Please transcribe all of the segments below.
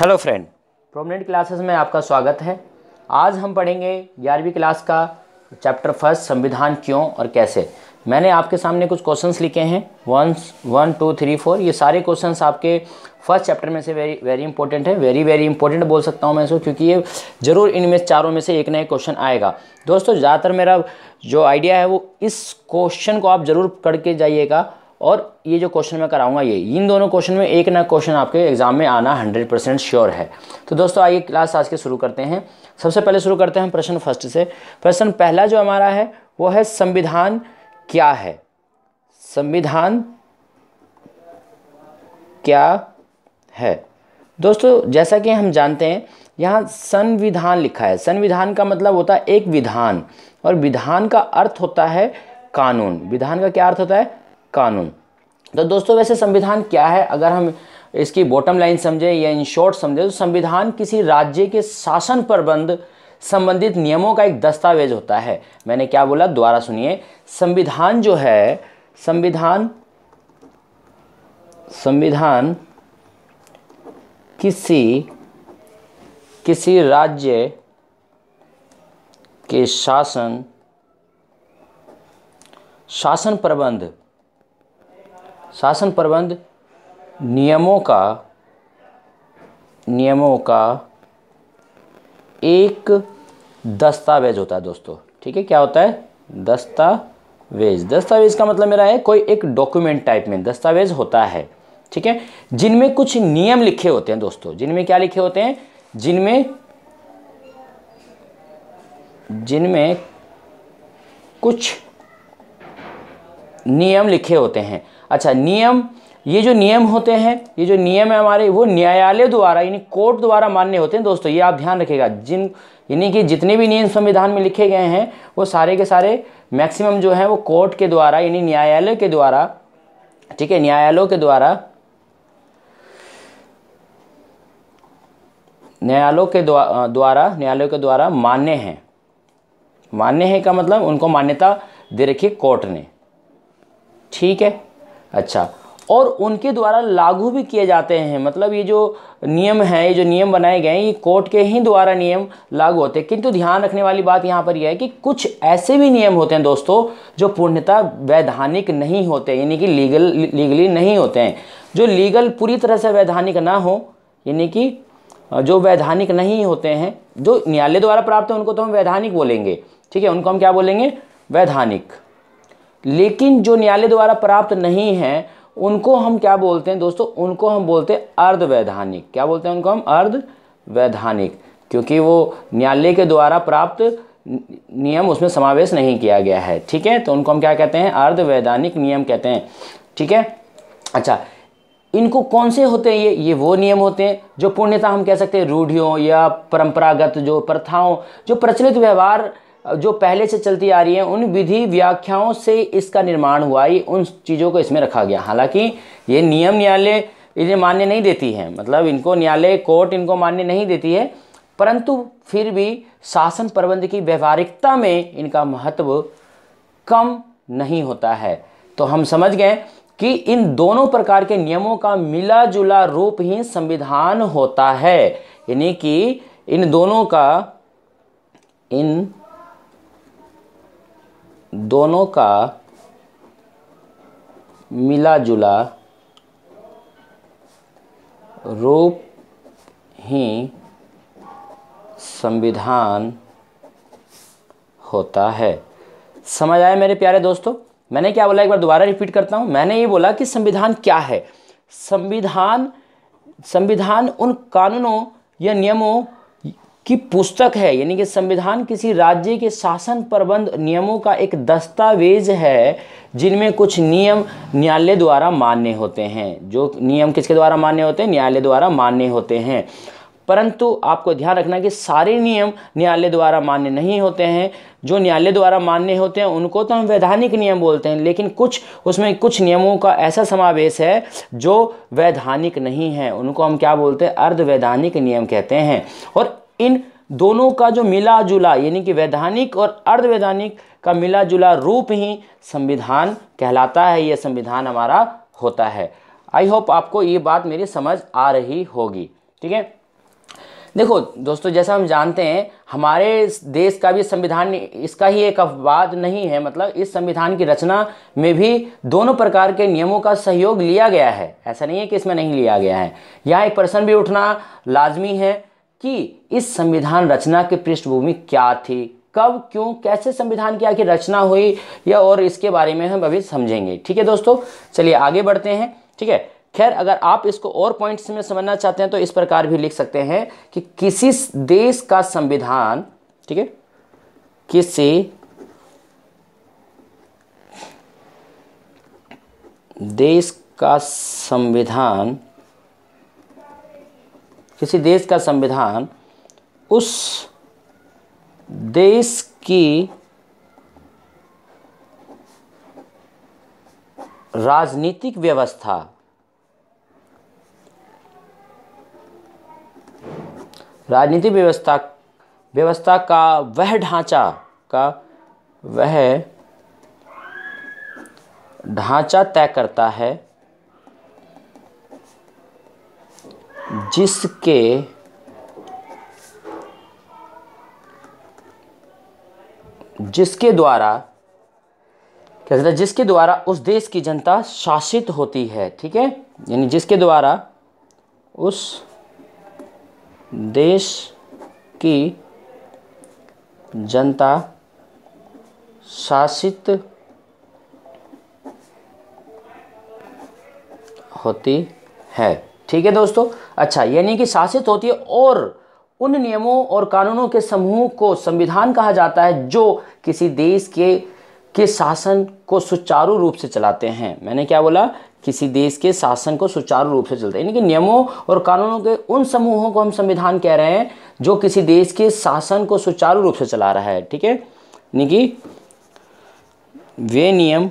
Hello friend, prominent classes में आपका स्वागत है। आज हम पढ़ेंगे 11वीं क्लास का चैप्टर फर्स्ट, संविधान क्यों और कैसे। मैंने आपके सामने कुछ क्वेश्चंस लिखे हैं 1, 2, 3, 4। ये सारे क्वेश्चंस आपके फर्स्ट चैप्टर में से वेरी इंपॉर्टेंट है। वेरी इंपॉर्टेंट बोल सकता हूँ मैं इसको, क्योंकि ये ज़रूर इनमें चारों में से एक ना एक क्वेश्चन आएगा। दोस्तों, ज़्यादातर मेरा जो आइडिया है वो इस क्वेश्चन को आप ज़रूर करके जाइएगा, और ये जो क्वेश्चन मैं कराऊंगा ये इन दोनों क्वेश्चन में एक ना क्वेश्चन आपके एग्जाम में आना 100% श्योर है। तो दोस्तों, आइए क्लास आज के शुरू करते हैं। सबसे पहले शुरू करते हैं प्रश्न फर्स्ट से। प्रश्न पहला जो हमारा है वो है, संविधान क्या है? संविधान क्या है? दोस्तों, जैसा कि हम जानते हैं यहाँ संविधान लिखा है। संविधान का मतलब होता है एक विधान, और विधान का अर्थ होता है कानून। विधान का क्या अर्थ होता है? कानून। तो दोस्तों, वैसे संविधान क्या है? अगर हम इसकी बॉटम लाइन समझे या इन शॉर्ट समझे तो संविधान किसी राज्य के शासन प्रबंध संबंधित नियमों का एक दस्तावेज होता है। मैंने क्या बोला, दोबारा सुनिए। संविधान जो है, संविधान किसी राज्य के शासन प्रबंध नियमों का एक दस्तावेज होता है दोस्तों। ठीक है, क्या होता है? दस्तावेज। दस्तावेज का मतलब मेरा है कोई एक डॉक्यूमेंट टाइप में दस्तावेज होता है। ठीक है, जिनमें कुछ नियम लिखे होते हैं दोस्तों। जिनमें क्या लिखे होते हैं? जिनमें कुछ नियम लिखे होते हैं। अच्छा, नियम, ये जो नियम होते हैं, ये जो नियम है हमारे, वो न्यायालय द्वारा यानी कोर्ट द्वारा मान्य होते हैं दोस्तों। ये आप ध्यान रखिएगा। यानी कि जितने भी नियम संविधान में लिखे गए हैं वो सारे के सारे मैक्सिमम जो है वो कोर्ट के द्वारा यानी न्यायालय के द्वारा, ठीक है, न्यायालयों के द्वारा मान्य हैं। मान्य है का मतलब उनको मान्यता दे रखी है कोर्ट ने। ठीक है, अच्छा, और उनके द्वारा लागू भी किए जाते हैं। मतलब ये जो नियम है, ये जो नियम बनाए गए हैं, ये कोर्ट के ही द्वारा नियम लागू होते हैं। किंतु ध्यान रखने वाली बात यहाँ पर यह है कि कुछ ऐसे भी नियम होते हैं दोस्तों जो पूर्णतः वैधानिक नहीं होते, यानी कि लीगली नहीं होते हैं। जो लीगल पूरी तरह से वैधानिक ना हो, यानी कि जो वैधानिक नहीं होते हैं, जो न्यायालय द्वारा प्राप्त है, उनको तो हम वैधानिक बोलेंगे। ठीक है, उनको हम क्या बोलेंगे? वैधानिक। लेकिन जो न्यायालय द्वारा प्राप्त नहीं है उनको हम क्या बोलते हैं दोस्तों? उनको हम बोलते हैं अर्धवैधानिक। क्या बोलते हैं उनको हम? अर्धवैधानिक, क्योंकि वो न्यायालय के द्वारा प्राप्त नियम उसमें समावेश नहीं किया गया है। ठीक है, तो उनको हम क्या कहते हैं? अर्धवैधानिक नियम कहते हैं। ठीक है, अच्छा, इनको कौन से होते हैं? ये वो नियम होते हैं जो पूर्णतः हम कह सकते हैं रूढ़ियों या परंपरागत जो प्रथाओं, जो प्रचलित व्यवहार जो पहले से चलती आ रही है, उन विधि व्याख्याओं से इसका निर्माण हुआ। ये उन चीज़ों को इसमें रखा गया। हालांकि ये नियम न्यायालय इन्हें मान्य नहीं देती है, मतलब इनको न्यायालय कोर्ट इनको मान्य नहीं देती है, परंतु फिर भी शासन प्रबंध की व्यवहारिकता में इनका महत्व कम नहीं होता है। तो हम समझ गए कि इन दोनों प्रकार के नियमों का मिला जुला रूप ही संविधान होता है। यानी कि इन दोनों का मिला जुला रूप ही संविधान होता है। समझ आया मेरे प्यारे दोस्तों? मैंने क्या बोला, एक बार दोबारा रिपीट करता हूं। मैंने ये बोला कि संविधान क्या है? संविधान उन कानूनों या नियमों की पुस्तक है। यानी कि संविधान किसी राज्य के शासन प्रबंध नियमों का एक दस्तावेज है, जिनमें कुछ नियम न्यायालय द्वारा मान्य होते हैं। जो नियम किसके द्वारा मान्य होते हैं? न्यायालय द्वारा मान्य होते हैं। परंतु आपको ध्यान रखना कि सारे नियम न्यायालय द्वारा मान्य नहीं होते हैं। जो न्यायालय द्वारा मान्य होते हैं उनको तो हम वैधानिक नियम बोलते हैं, लेकिन उसमें कुछ नियमों का ऐसा समावेश है जो वैधानिक नहीं है, उनको हम क्या बोलते हैं? अर्धवैधानिक नियम कहते हैं। और इन दोनों का जो मिला जुला यानी कि वैधानिक और अर्धवैधानिक का मिला जुला रूप ही संविधान कहलाता है। यह संविधान हमारा होता है। आई होप आपको ये बात मेरी समझ आ रही होगी। ठीक है, देखो दोस्तों, जैसा हम जानते हैं हमारे देश का भी संविधान इसका ही एक अपवाद नहीं है, मतलब इस संविधान की रचना में भी दोनों प्रकार के नियमों का सहयोग लिया गया है, ऐसा नहीं है कि इसमें नहीं लिया गया है। यहाँ एक प्रश्न भी उठना लाजमी है कि इस संविधान रचना की पृष्ठभूमि क्या थी, कब, क्यों, कैसे संविधान की आखिर रचना हुई, या और इसके बारे में हम अभी समझेंगे। ठीक है दोस्तों, चलिए आगे बढ़ते हैं। ठीक है, खैर अगर आप इसको और पॉइंट्स में समझना चाहते हैं तो इस प्रकार भी लिख सकते हैं कि किसी देश का संविधान, ठीक है, किसी देश का संविधान, किसी देश का संविधान उस देश की राजनीतिक व्यवस्था, राजनीतिक व्यवस्था का वह ढांचा तय करता है जिसके द्वारा उस देश की जनता शासित होती है। ठीक है, यानी जिसके द्वारा उस देश की जनता शासित होती है। ठीक है दोस्तों, अच्छा, यानी कि शासित होती है, और उन नियमों और कानूनों के समूह को संविधान कहा जाता है जो किसी देश के शासन को सुचारू रूप से चलाते हैं। मैंने क्या बोला, किसी देश के शासन को सुचारू रूप से चलते हैं, यानी कि नियमों और कानूनों के उन समूहों को हम संविधान कह रहे हैं जो किसी देश के शासन को सुचारू रूप से चला रहा है। ठीक है, यानी कि वे नियमों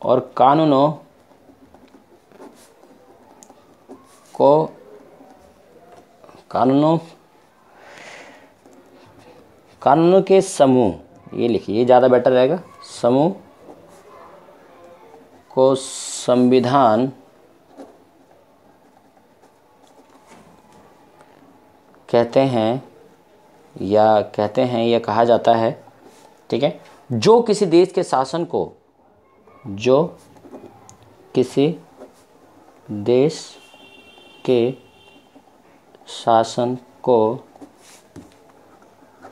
और कानूनों के समूह, ये लिखिए, ये ज़्यादा बेटर रहेगा, समूह को संविधान कहते हैं या कहा जाता है। ठीक है, जो किसी देश के शासन को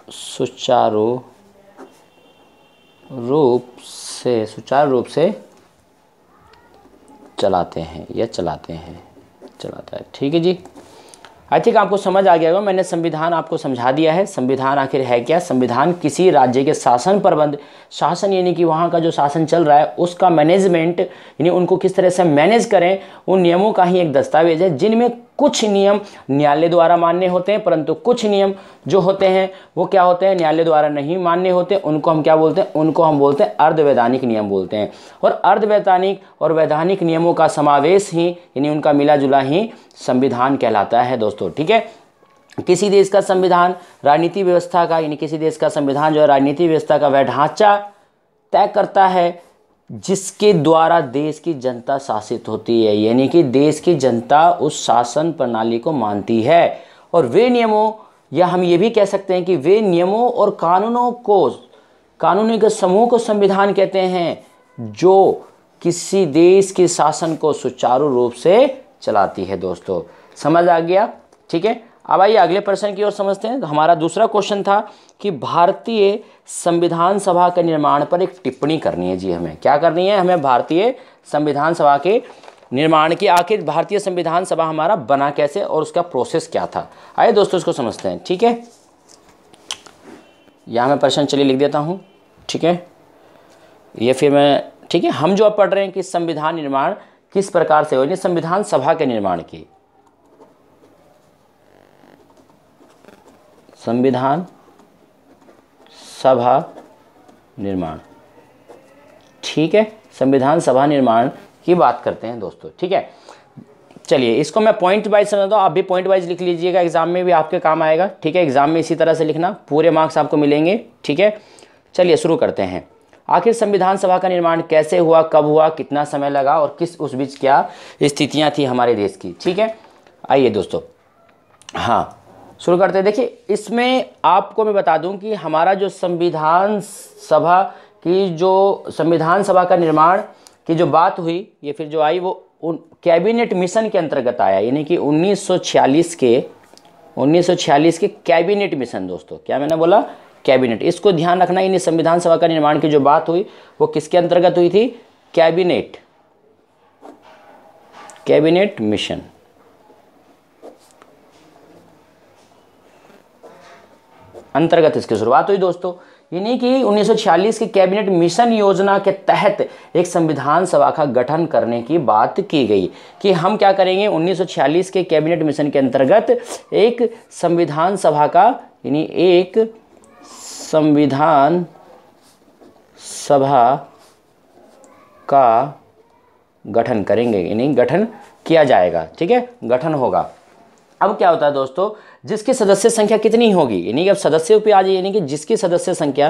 सुचारू रूप से चलाता है। ठीक है जी, आई थिंक आपको समझ आ गया होगा। मैंने संविधान आपको समझा दिया है। संविधान आखिर है क्या? संविधान किसी राज्य के शासन यानी कि वहाँ का जो शासन चल रहा है उसका मैनेजमेंट, यानी उनको किस तरह से मैनेज करें, उन नियमों का ही एक दस्तावेज है, जिनमें कुछ नियम न्यायालय द्वारा मान्य होते हैं, परंतु कुछ नियम जो होते हैं वो क्या होते हैं, न्यायालय द्वारा नहीं मान्य होते। उनको हम क्या बोलते हैं? उनको हम बोलते हैं अर्धवैधानिक नियम बोलते हैं। और अर्धवैधानिक और वैधानिक नियमों का समावेश ही, यानी उनका मिला जुला ही संविधान कहलाता है दोस्तों। ठीक है, किसी देश का संविधान राजनीतिक व्यवस्था का, यानी किसी देश का संविधान जो है राजनीतिक व्यवस्था का वह ढांचा तय करता है जिसके द्वारा देश की जनता शासित होती है, यानी कि देश की जनता उस शासन प्रणाली को मानती है। और वे नियमों, या हम ये भी कह सकते हैं कि वे नियमों और कानूनों के समूह को संविधान कहते हैं जो किसी देश के शासन को सुचारू रूप से चलाती है। दोस्तों समझ आ गया? ठीक है, अब आइए अगले प्रश्न की ओर समझते हैं। हमारा दूसरा क्वेश्चन था कि भारतीय संविधान सभा के निर्माण पर एक टिप्पणी करनी है। जी हमें क्या करनी है? हमें भारतीय संविधान सभा के निर्माण की, आखिर भारतीय संविधान सभा हमारा बना कैसे और उसका प्रोसेस क्या था। आइए दोस्तों इसको समझते हैं। ठीक है, यहाँ मैं प्रश्न चलिए लिख देता हूँ। ठीक है, ये फिर मैं, ठीक है, हम जो अब पढ़ रहे हैं कि संविधान निर्माण किस प्रकार से हो, संविधान सभा के निर्माण की, संविधान सभा निर्माण। ठीक है, संविधान सभा निर्माण की बात करते हैं दोस्तों। ठीक है, चलिए इसको मैं पॉइंट वाइज समझता हूँ, आप भी पॉइंट वाइज लिख लीजिएगा, एग्जाम में भी आपके काम आएगा। ठीक है, एग्जाम में इसी तरह से लिखना, पूरे मार्क्स आपको मिलेंगे। ठीक है, चलिए शुरू करते हैं। आखिर संविधान सभा का निर्माण कैसे हुआ, कब हुआ, कितना समय लगा और किस उस बीच क्या स्थितियां थी हमारे देश की। ठीक है, आइए दोस्तों, हाँ शुरू करते हैं। देखिए, इसमें आपको मैं बता दूं कि हमारा जो संविधान सभा का निर्माण की जो बात हुई, ये फिर जो आई वो कैबिनेट मिशन के अंतर्गत आया, यानी कि 1946 के कैबिनेट मिशन। दोस्तों क्या मैंने बोला, कैबिनेट, इसको ध्यान रखना। यानी संविधान सभा का निर्माण की जो बात हुई वो किसके अंतर्गत हुई थी, कैबिनेट मिशन अंतर्गत इसकी शुरुआत हुई दोस्तों। यानी कि 1946 की कैबिनेट मिशन योजना के तहत एक संविधान सभा का गठन करने की बात की गई कि हम क्या करेंगे, 1946 के कैबिनेट मिशन के अंतर्गत एक संविधान सभा का, यानी एक संविधान सभा का गठन करेंगे, यानी गठन किया जाएगा। ठीक है, गठन होगा। अब क्या होता है दोस्तों, जिसकी सदस्य संख्या कितनी होगी, यानी कि अब सदस्यों पे आ जाइए, यानी कि जिसकी सदस्य संख्या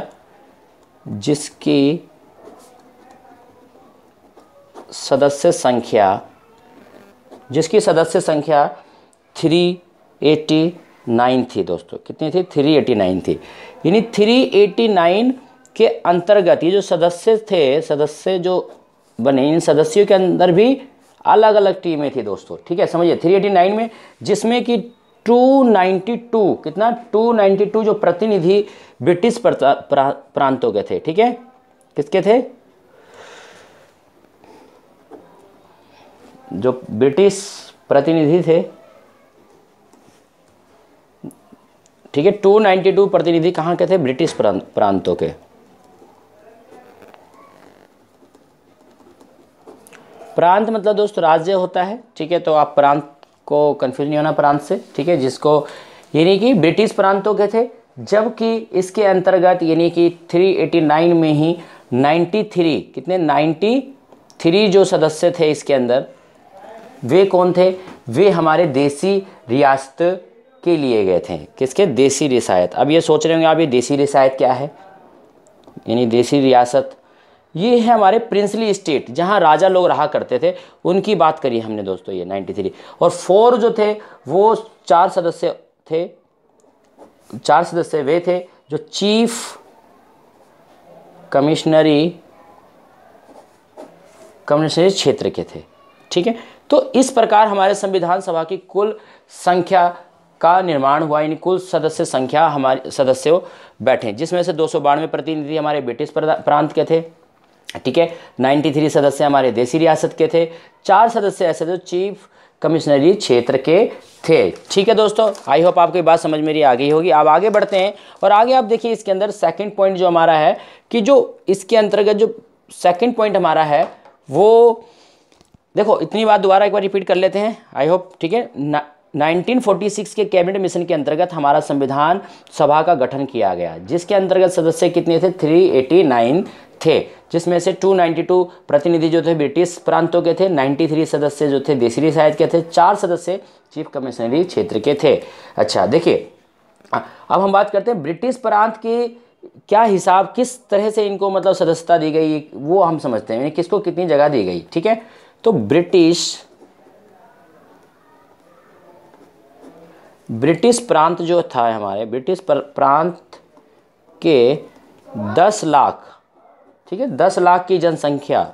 389 थी दोस्तों। कितनी थी, 389 थी। यानी 389 के अंतर्गत ये जो सदस्य जो बने, इन सदस्यों के अंदर भी अलग अलग टीमें थी दोस्तों। ठीक है, समझिए 389 में, जिसमें कि 292 जो प्रतिनिधि ब्रिटिश प्रांतों के थे। ठीक है, किसके थे, जो ब्रिटिश प्रतिनिधि थे। ठीक है, 292 प्रतिनिधि कहाँ के थे, ब्रिटिश प्रांतों के। प्रांत मतलब दोस्तों राज्य होता है। ठीक है, तो आप प्रांत को कंफ्यूज नहीं होना प्रांत से। ठीक है, जिसको यानी कि ब्रिटिश प्रांतों के थे, जबकि इसके अंतर्गत यानी कि 389 में ही 93 जो सदस्य थे इसके अंदर, वे कौन थे, वे हमारे देसी रियासत के लिए गए थे। किसके, देसी रियासत। अब ये सोच रहे होंगे आप, ये देसी रियासत क्या है, यानी देसी रियासत ये है हमारे प्रिंसली स्टेट, जहां राजा लोग रहा करते थे, उनकी बात करी हमने दोस्तों, ये 93। और 4 जो थे वो 4 सदस्य वे थे जो चीफ कमिश्नरी क्षेत्र के थे। ठीक है, तो इस प्रकार हमारे संविधान सभा की कुल संख्या का निर्माण हुआ, यानी कुल सदस्य संख्या हमारे सदस्यों बैठे, जिसमें से 292 प्रतिनिधि हमारे ब्रिटिश प्रांत के थे। ठीक है, 93 सदस्य हमारे देसी रियासत के थे, 4 सदस्य ऐसे थे चीफ कमिश्नरी क्षेत्र के थे। ठीक है दोस्तों, आई होप आपको ये बात समझ मेरी आ गई होगी। अब आगे बढ़ते हैं, और आगे आप देखिए इसके अंदर सेकंड पॉइंट जो हमारा है, कि जो इसके अंतर्गत जो सेकंड पॉइंट हमारा है वो देखो, इतनी बात दोबारा एक बार रिपीट कर लेते हैं, आई होप। ठीक है, 1946 के कैबिनेट मिशन के अंतर्गत हमारा संविधान सभा का गठन किया गया, जिसके अंतर्गत सदस्य कितने थे, 389 थे, जिसमें से 292 प्रतिनिधि जो थे ब्रिटिश प्रांतों के थे, 93 सदस्य जो थे देसी रियासत के थे, 4 सदस्य चीफ कमिश्नरी क्षेत्र के थे। अच्छा देखिए, अब हम बात करते हैं ब्रिटिश प्रांत के क्या हिसाब, किस तरह से इनको मतलब सदस्यता दी गई, वो हम समझते हैं, किसको कितनी जगह दी गई। ठीक है, तो ब्रिटिश प्रांत जो था हमारे, ब्रिटिश प्रांत के 10 लाख, ठीक है, 10 लाख की जनसंख्या,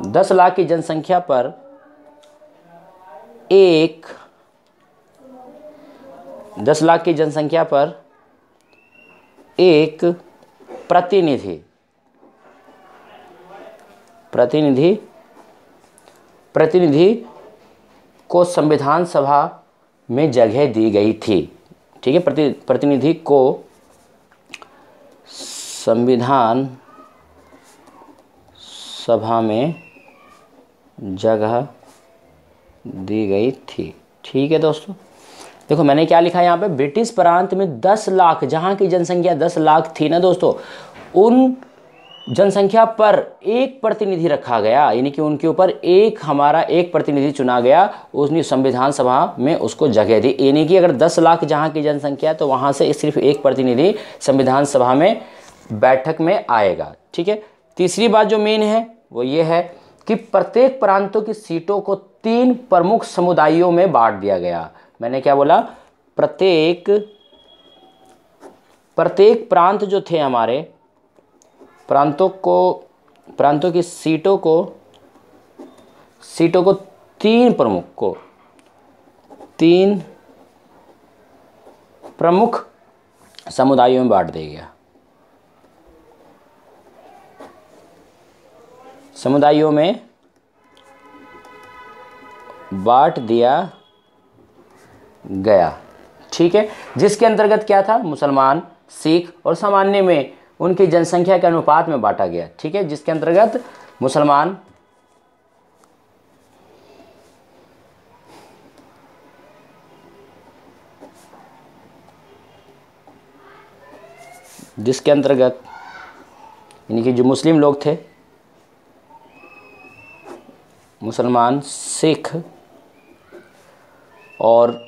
10 लाख की जनसंख्या पर एक 10 लाख की जनसंख्या पर एक प्रतिनिधि को संविधान सभा में जगह दी गई थी। ठीक है, प्रतिनिधि को संविधान सभा में जगह दी गई थी। ठीक है दोस्तों, देखो मैंने क्या लिखा है यहाँ पे, ब्रिटिश प्रांत में 10 लाख, जहाँ की जनसंख्या 10 लाख थी ना दोस्तों, उन जनसंख्या पर एक प्रतिनिधि रखा गया, यानी कि उनके ऊपर एक हमारा एक प्रतिनिधि चुना गया, उसने संविधान सभा में उसको जगह दी। यानी कि अगर 10 लाख जहाँ की जनसंख्या है तो वहाँ से सिर्फ एक प्रतिनिधि संविधान सभा में बैठक में आएगा। ठीक है। तीसरी बात जो मेन है वो ये है कि प्रत्येक प्रांतों की सीटों को 3 प्रमुख समुदायों में बांट दिया गया। मैंने क्या बोला? प्रत्येक प्रांत जो थे हमारे, प्रांतों की सीटों को 3 प्रमुख समुदायों में बांट दिया गया। समुदायों में बांट दिया गया। ठीक है। जिसके अंतर्गत क्या था? मुसलमान, सिख और सामान्य में उनकी जनसंख्या के अनुपात में बांटा गया। ठीक है। जिसके अंतर्गत मुसलमान, यानी कि जो मुस्लिम लोग थे, मुसलमान, सिख और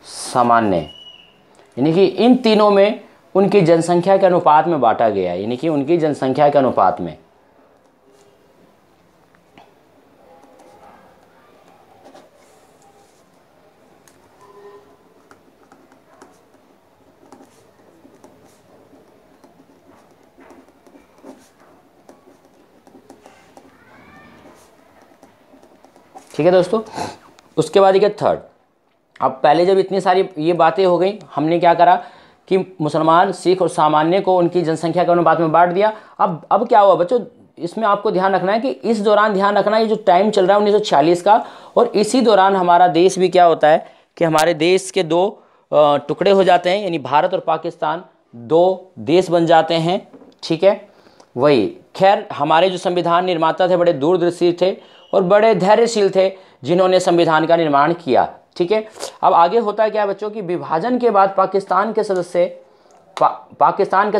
सामान्य, यानी कि इन तीनों में उनकी जनसंख्या के अनुपात में बांटा गया। यानी कि उनकी जनसंख्या के अनुपात में। ठीक है दोस्तों। उसके बाद ये थर्ड, अब पहले जब इतनी सारी ये बातें हो गई, हमने क्या करा कि मुसलमान, सिख और सामान्य को उनकी जनसंख्या के अनुपात में बांट दिया। अब क्या हुआ बच्चों? इसमें आपको ध्यान रखना है कि इस दौरान ध्यान रखना, ये जो टाइम चल रहा है 1946 का, और इसी दौरान हमारा देश भी क्या होता है कि हमारे देश के 2 टुकड़े हो जाते हैं, यानी भारत और पाकिस्तान 2 देश बन जाते हैं। ठीक है। वही, खैर हमारे जो संविधान निर्माता थे बड़े दूरदर्शी थे और बड़े धैर्यशील थे जिन्होंने संविधान का निर्माण किया। ठीक है। अब आगे होता है क्या बच्चों कि विभाजन के बाद पाकिस्तान के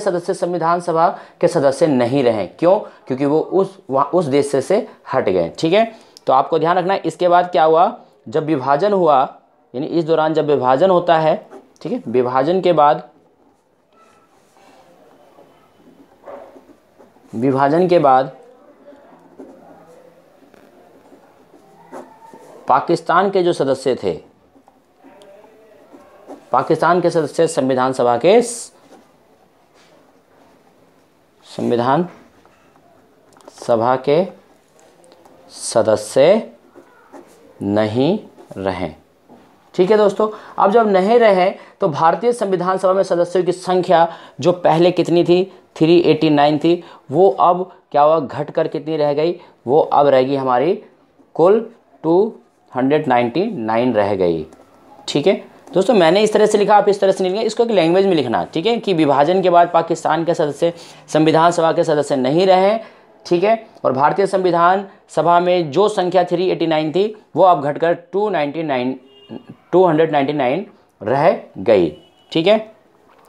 सदस्य संविधान सभा के सदस्य नहीं रहे। क्यों? क्योंकि वो उस देश से हट गए। ठीक है। तो आपको ध्यान रखना है। इसके बाद क्या हुआ? जब विभाजन हुआ, यानी इस दौरान जब विभाजन होता है, ठीक है, विभाजन के बाद पाकिस्तान के जो सदस्य थे, पाकिस्तान के सदस्य संविधान सभा के सदस्य नहीं रहे। ठीक है दोस्तों। अब जब नहीं रहे तो भारतीय संविधान सभा में सदस्यों की संख्या जो पहले कितनी थी, 389 थी, वो अब क्या हुआ? घट कर कितनी रह गई? वो अब रहेगी हमारी कुल 299 रह गई। ठीक है दोस्तों। मैंने इस तरह से लिखा, आप इस तरह से नहीं लिखा, इसको एक लैंग्वेज में लिखना। ठीक है। कि विभाजन के बाद पाकिस्तान के सदस्य संविधान सभा के सदस्य नहीं रहे। ठीक है। और भारतीय संविधान सभा में जो संख्या 389 थी वो अब घटकर 299 रह गई। ठीक है।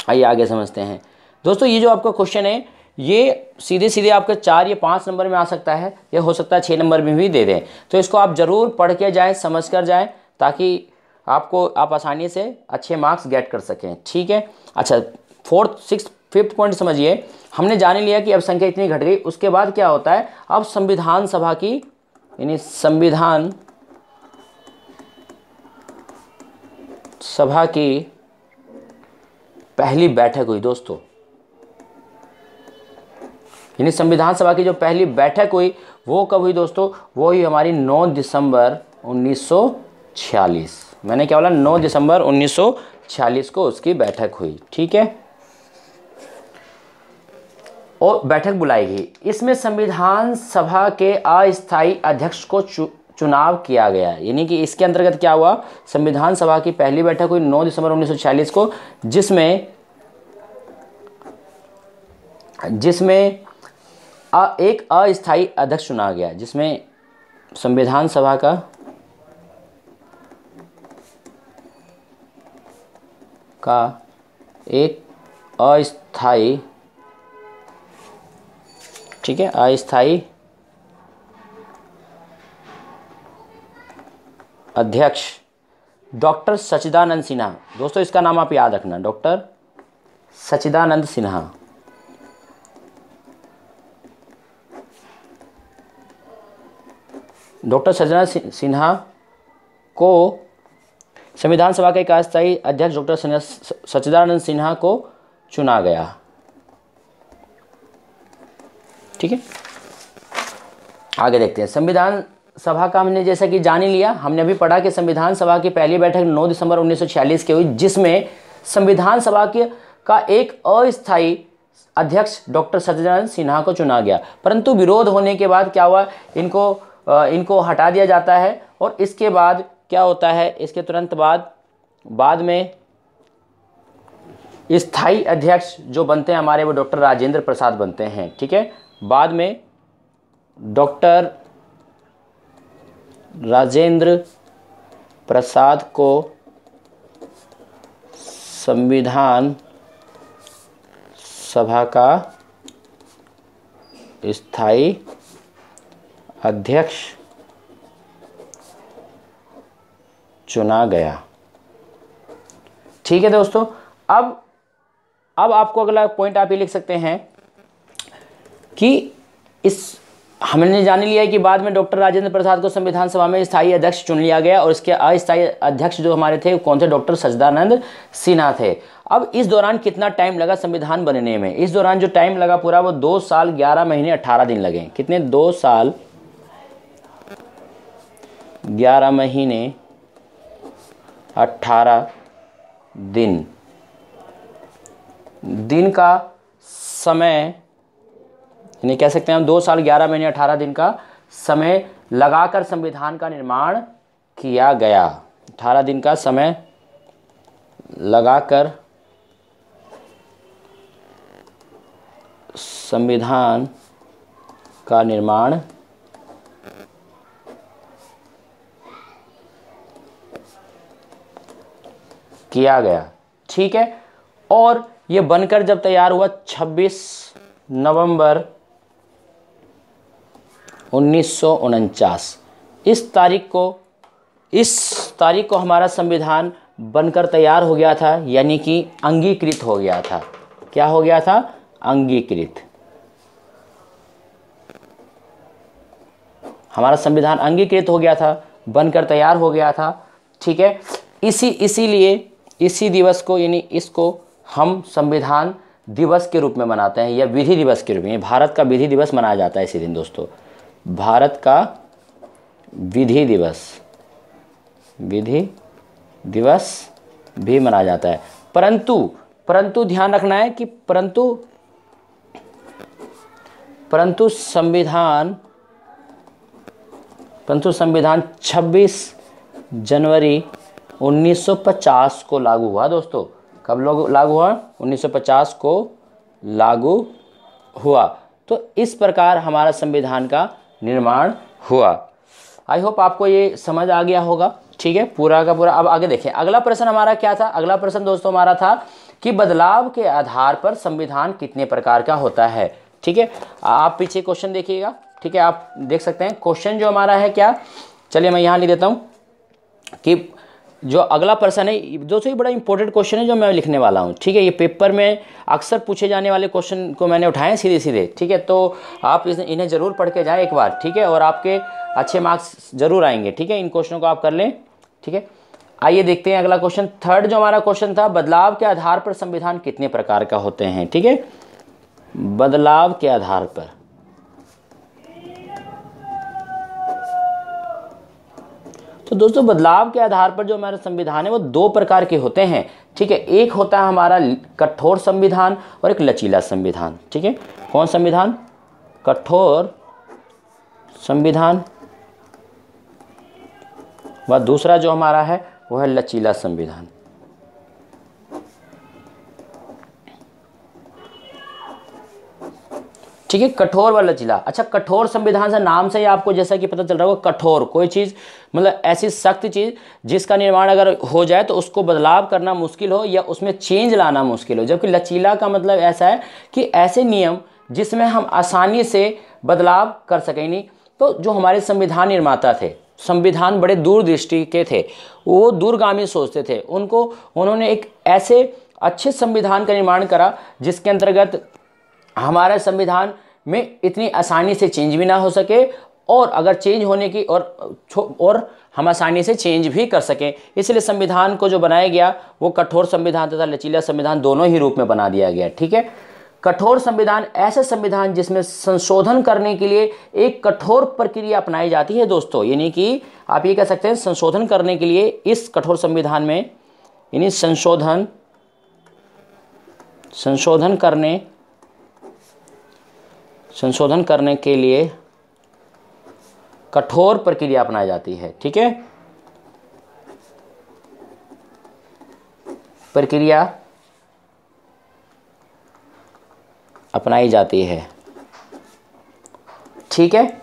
आइए आगे समझते हैं दोस्तों। ये जो आपका क्वेश्चन है ये सीधे सीधे आपके 4 या 5 नंबर में आ सकता है, या हो सकता है 6 नंबर में भी दे दें। तो इसको आप ज़रूर पढ़ के जाएँ, समझ कर जाएँ, ताकि आप आसानी से अच्छे मार्क्स गेट कर सकें। ठीक है। अच्छा, 4th 6th 5th पॉइंट समझिए। हमने जान लिया कि अब संख्या इतनी घट गई। उसके बाद क्या होता है? अब संविधान सभा की, यानी संविधान सभा की पहली बैठक हुई दोस्तों। यानी संविधान सभा की जो पहली बैठक हुई वो कब हुई दोस्तों? वो हुई हमारी 9 दिसंबर 1946। मैंने क्या बोला? 9 दिसंबर 1946 को उसकी बैठक हुई। ठीक है। और बैठक बुलाई गई। इसमें संविधान सभा के अस्थायी अध्यक्ष को चुनाव किया गया। यानी कि इसके अंतर्गत क्या हुआ? संविधान सभा की पहली बैठक हुई 9 दिसंबर 1946 को, जिसमें एक अस्थायी अध्यक्ष चुना गया, जिसमें संविधान सभा का एक अस्थाई, ठीक है, अस्थाई अध्यक्ष डॉक्टर सच्चिदानंद सिन्हा। दोस्तों इसका नाम आप याद रखना, डॉक्टर सच्चिदानंद सिन्हा। डॉक्टर सच्चिदानंद सिन्हा को संविधान सभा के एक अस्थायी अध्यक्ष डॉक्टर सच्चिदानंद सिन्हा को चुना गया। ठीक है, आगे देखते हैं। संविधान सभा का हमने जैसा कि जान ही लिया, हमने अभी पढ़ा कि संविधान सभा की पहली बैठक 9 दिसंबर 1946 की हुई, जिसमें संविधान सभा का एक अस्थायी अध्यक्ष डॉक्टर सच्चिदानंद सिन्हा को चुना गया। परंतु विरोध होने के बाद क्या हुआ, इनको हटा दिया जाता है और इसके बाद क्या होता है, इसके तुरंत बाद में स्थायी अध्यक्ष जो बनते हैं हमारे, वो डॉक्टर राजेंद्र प्रसाद बनते हैं। ठीक है, बाद में डॉक्टर राजेंद्र प्रसाद को संविधान सभा का स्थायी अध्यक्ष चुना गया। ठीक है दोस्तों, अब आपको अगला पॉइंट आप ये लिख सकते हैं कि हमने जान लिया है कि बाद में डॉक्टर राजेंद्र प्रसाद को संविधान सभा में स्थायी अध्यक्ष चुन लिया गया और इसके अस्थायी अध्यक्ष जो हमारे थे कौन थे, डॉक्टर सच्चिदानंद सिन्हा थे। अब इस दौरान कितना टाइम लगा संविधान बनने में, इस दौरान जो टाइम लगा पूरा वो 2 साल 11 महीने 18 दिन लगे। कितने, 2 साल 11 महीने 18 दिन का समय, यानी कह सकते हैं हम 2 साल 11 महीने 18 दिन का समय लगाकर संविधान का निर्माण किया गया। 18 दिन का समय लगाकर संविधान का निर्माण किया गया। ठीक है, और ये बनकर जब तैयार हुआ 26 नवंबर 1949, इस तारीख को हमारा संविधान बनकर तैयार हो गया था, यानी कि अंगीकृत हो गया था। क्या हो गया था, अंगीकृत। हमारा संविधान अंगीकृत हो गया था, बनकर तैयार हो गया था। ठीक है, इसीलिए इसी दिवस को, यानी इसको हम संविधान दिवस के रूप में मनाते हैं या विधि दिवस के रूप में। भारत का विधि दिवस मनाया जाता है इसी दिन दोस्तों, भारत का विधि दिवस भी मनाया जाता है। परंतु ध्यान रखना है कि परंतु संविधान 26 जनवरी 1950 को लागू हुआ दोस्तों। कब लागू हुआ, 1950 को लागू हुआ। तो इस प्रकार हमारा संविधान का निर्माण हुआ। आई होप आपको ये समझ आ गया होगा। ठीक है, पूरा का पूरा। अब आगे देखें, अगला प्रश्न हमारा क्या था। अगला प्रश्न दोस्तों हमारा था कि बदलाव के आधार पर संविधान कितने प्रकार का होता है। ठीक है, आप पीछे क्वेश्चन देखिएगा। ठीक है, आप देख सकते हैं क्वेश्चन जो हमारा है क्या। चलिए मैं यहाँ लिख देता हूँ कि जो अगला प्रश्न है दोस्तों, ये बड़ा इंपॉर्टेंट क्वेश्चन है जो मैं लिखने वाला हूँ। ठीक है, ये पेपर में अक्सर पूछे जाने वाले क्वेश्चन को मैंने उठाए सीधे। ठीक है, तो आप इन्हें ज़रूर पढ़ के जाएं एक बार। ठीक है, और आपके अच्छे मार्क्स जरूर आएंगे। ठीक है, इन क्वेश्चनों को आप कर लें। ठीक है, आइए देखते हैं अगला क्वेश्चन। थर्ड जो हमारा क्वेश्चन था, बदलाव के आधार पर संविधान कितने प्रकार का होते हैं। ठीक है, बदलाव के आधार पर। तो दोस्तों बदलाव के आधार पर जो हमारा संविधान है वो 2 प्रकार के होते हैं। ठीक है, एक होता है हमारा कठोर संविधान और एक लचीला संविधान। ठीक है, कौन संविधान, कठोर संविधान, व दूसरा जो हमारा है वो है लचीला संविधान। ठीक है, कठोर व लचीला। अच्छा, कठोर संविधान से नाम से ही आपको जैसा कि पता चल रहा होगा, कठोर कोई चीज़ मतलब ऐसी सख्त चीज़ जिसका निर्माण अगर हो जाए तो उसको बदलाव करना मुश्किल हो या उसमें चेंज लाना मुश्किल हो। जबकि लचीला का मतलब ऐसा है कि ऐसे नियम जिसमें हम आसानी से बदलाव कर सकें। नहीं तो जो हमारे संविधान निर्माता थे, संविधान बड़े दूरदृष्टि के थे, वो दूरगामी सोचते थे। उन्होंने एक ऐसे अच्छे संविधान का निर्माण करा जिसके अंतर्गत हमारे संविधान में इतनी आसानी से चेंज भी ना हो सके, और अगर चेंज होने की और हम आसानी से चेंज भी कर सकें। इसलिए संविधान को जो बनाया गया वो कठोर संविधान तथा लचीला संविधान दोनों ही रूप में बना दिया गया। ठीक है, कठोर संविधान ऐसे संविधान जिसमें संशोधन करने के लिए एक कठोर प्रक्रिया अपनाई जाती है दोस्तों। यानी कि आप ये कह सकते हैं संशोधन करने के लिए इस कठोर संविधान में, यानी संशोधन करने के लिए कठोर प्रक्रिया अपनाई जाती है। ठीक है, प्रक्रिया अपनाई जाती है। ठीक है,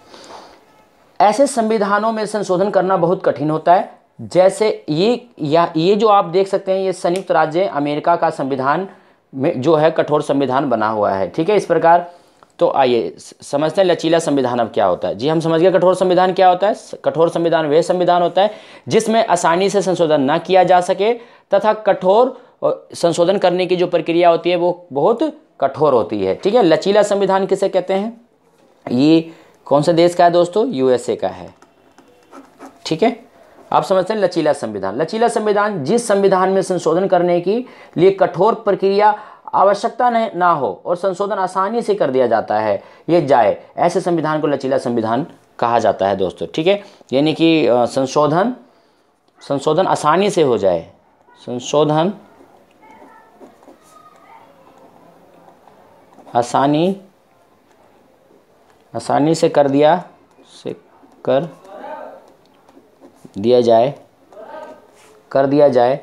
ऐसे संविधानों में संशोधन करना बहुत कठिन होता है। जैसे ये जो आप देख सकते हैं, ये संयुक्त राज्य अमेरिका का संविधान में जो है कठोर संविधान बना हुआ है। ठीक है, इस प्रकार तो आइए समझते हैं लचीला संविधान अब क्या होता है। जी, हम समझ गए कठोर संविधान क्या होता है। कठोर संविधान वह संविधान होता है जिसमें आसानी से संशोधन ना किया जा सके तथा कठोर संशोधन करने की जो प्रक्रिया होती है वो बहुत कठोर होती है। ठीक है, लचीला संविधान किसे कहते हैं? ये कौन से देश का है दोस्तों? यूएसए का है। ठीक है, आप समझते हैं लचीला संविधान। लचीला संविधान जिस संविधान में संशोधन करने की लिए कठोर प्रक्रिया आवश्यकता ना हो और संशोधन आसानी से कर दिया जाता है, ये जाए, ऐसे संविधान को लचीला संविधान कहा जाता है दोस्तों। ठीक है, यानी कि संशोधन आसानी से हो जाए, संशोधन आसानी से कर दिया जाए।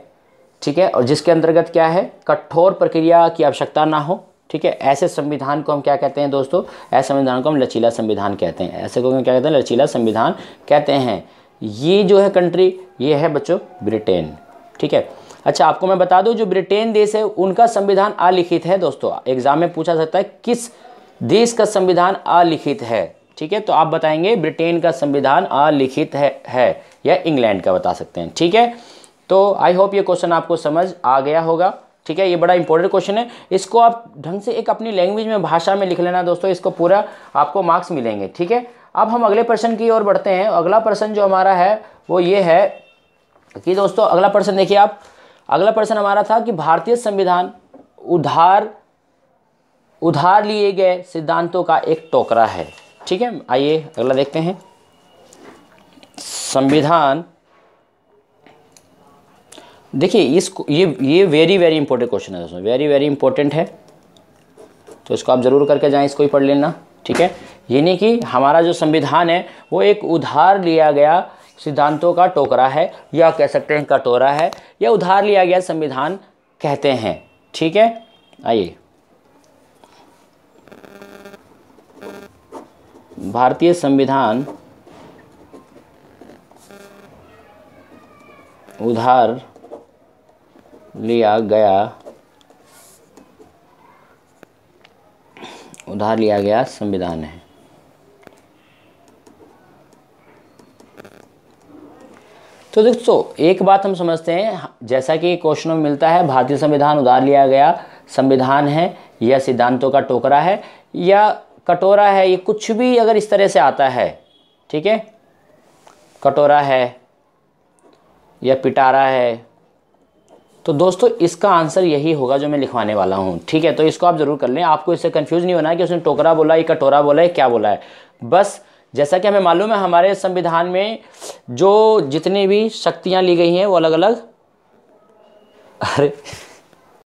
ठीक है, और जिसके अंतर्गत क्या है, कठोर प्रक्रिया की आवश्यकता ना हो। ठीक है, ऐसे संविधान को हम क्या कहते हैं दोस्तों? ऐसे संविधान को हम लचीला संविधान कहते हैं। ऐसे को हम क्या कहते हैं? लचीला संविधान कहते हैं। ये जो है कंट्री, ये है बच्चों ब्रिटेन। ठीक है, अच्छा आपको मैं बता दूं, जो ब्रिटेन देश है उनका संविधान अलिखित है दोस्तों। एग्जाम में पूछा सकता है किस देश का संविधान अलिखित है। ठीक है, तो आप बताएंगे ब्रिटेन का संविधान अलिखित है या इंग्लैंड का बता सकते हैं। ठीक है, तो आई होप ये क्वेश्चन आपको समझ आ गया होगा। ठीक है, ये बड़ा इंपॉर्टेंट क्वेश्चन है, इसको आप ढंग से एक अपनी लैंग्वेज में, भाषा में लिख लेना दोस्तों, इसको पूरा आपको मार्क्स मिलेंगे। ठीक है, अब हम अगले प्रश्न की ओर बढ़ते हैं। अगला प्रश्न जो हमारा है वो ये है कि दोस्तों, अगला प्रश्न देखिए आप, अगला प्रश्न हमारा था कि भारतीय संविधान उधार लिए गए सिद्धांतों का एक टोकरा है। ठीक है, आइए अगला देखते हैं। संविधान, देखिए ये वेरी वेरी इंपॉर्टेंट क्वेश्चन है दोस्तों, वेरी वेरी इंपॉर्टेंट है, तो इसको आप जरूर करके जाएं, इसको ही पढ़ लेना। ठीक है, यानी कि हमारा जो संविधान है वो एक उधार लिया गया सिद्धांतों का टोकरा है, या कह सकते हैं कटोरा है, या उधार लिया गया संविधान कहते हैं। ठीक है, आइए, भारतीय संविधान उधार लिया गया संविधान है। तो दोस्तों एक बात हम समझते हैं, जैसा कि क्वेश्चनों में मिलता है, भारतीय संविधान उधार लिया गया संविधान है या सिद्धांतों का टोकरा है या कटोरा है, ये कुछ भी अगर इस तरह से आता है, ठीक है, कटोरा है या पिटारा है, तो दोस्तों इसका आंसर यही होगा जो मैं लिखवाने वाला हूँ। ठीक है, तो इसको आप जरूर कर लें, आपको इससे कंफ्यूज नहीं होना है कि उसने टोकरा बोला, ये कटोरा बोला है, क्या बोला है। बस जैसा कि हमें मालूम है हमारे संविधान में जो जितनी भी शक्तियाँ ली गई हैं वो अलग अलग, अरे